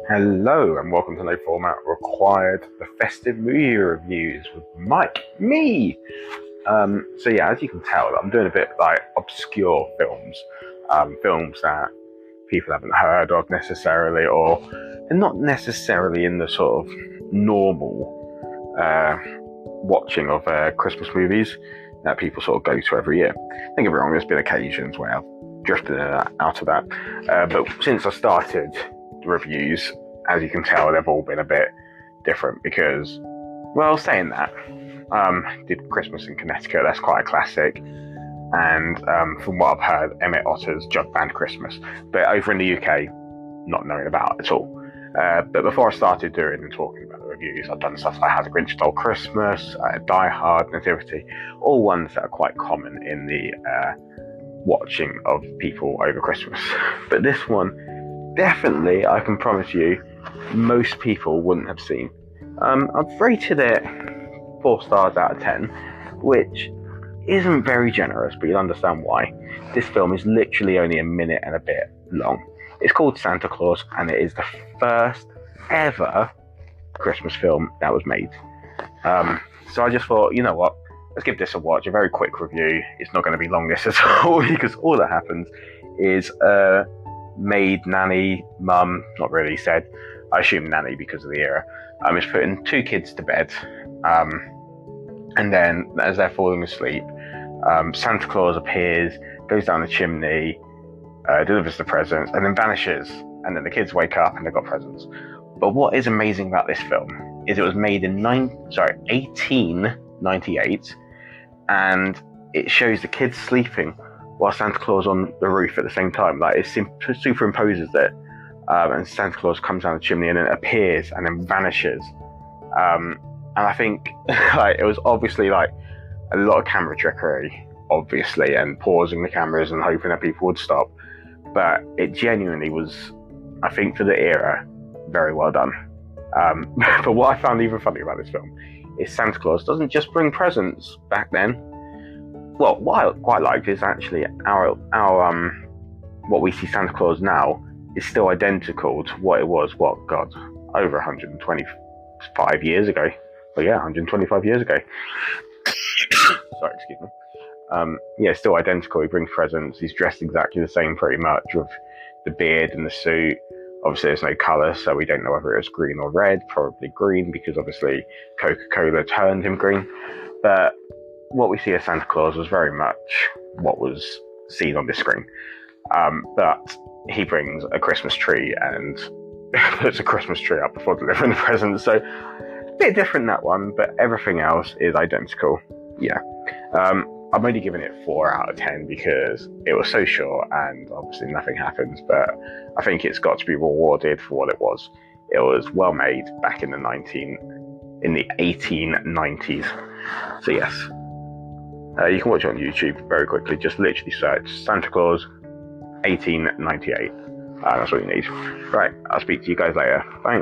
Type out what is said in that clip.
Hello and welcome to No Format Required, the Festive movie reviews with me. So yeah, as you can tell, I'm doing a bit like obscure films, films that people haven't heard of necessarily, or they're not necessarily in the sort of normal watching of Christmas movies that people sort of go to every year. Don't get me wrong, there's been occasions where I've drifted out of that, but since I started reviews, as you can tell, they've all been a bit different because, well, saying that, did Christmas in Connecticut, that's quite a classic, and from what I've heard, Emmett Otter's Jug Band Christmas, but over in the UK, not knowing about at all. But before I started doing and talking about the reviews, I've done stuff like How the Grinch Stole Christmas, Die Hard, Nativity, all ones that are quite common in the watching of people over Christmas. But this one, definitely, I can promise you, most people wouldn't have seen. I've rated it 4 stars out of 10, which isn't very generous, but you'll understand why. This film is literally only a minute and a bit long. It's called Santa Claus, and it is the first ever Christmas film that was made. So I just thought, you know what, let's give this a watch, a very quick review. It's not going to be long this at all, because all that happens is maid, nanny, mum, not really said, I assume nanny because of the era, is putting 2 kids to bed, and then as they're falling asleep, Santa Claus appears, goes down the chimney, delivers the presents, and then vanishes, and then the kids wake up and they've got presents. But what is amazing about this film is it was made in 1898, and it shows the kids sleeping while Santa Claus on the roof at the same time. Like, it superimposes it, and Santa Claus comes down the chimney and then appears and then vanishes. And I think like, it was obviously like a lot of camera trickery, obviously, and pausing the cameras and hoping that people would stop. But it genuinely was, I think, for the era, very well done. But what I found even funnier about this film is Santa Claus doesn't just bring presents back then. Well, what I quite liked is actually our what we see Santa Claus now is still identical to what it was, over 125 years ago. Well, yeah, 125 years ago. Sorry, excuse me. Yeah, still identical. He brings presents. He's dressed exactly the same, pretty much, with the beard and the suit. Obviously, there's no colour, so we don't know whether it was green or red. Probably green, because obviously Coca-Cola turned him green. But what we see as Santa Claus was very much what was seen on this screen. But he brings a Christmas tree and puts a Christmas tree up before delivering the presents. So, a bit different that one, but everything else is identical. Yeah. I'm only giving it 4 out of 10 because it was so short and obviously nothing happens, but I think it's got to be rewarded for what it was. It was well made back in the 1890s. So yes, you can watch it on YouTube very quickly. Just literally search Santa Claus 1898. That's what you need. Right, I'll speak to you guys later. Bye.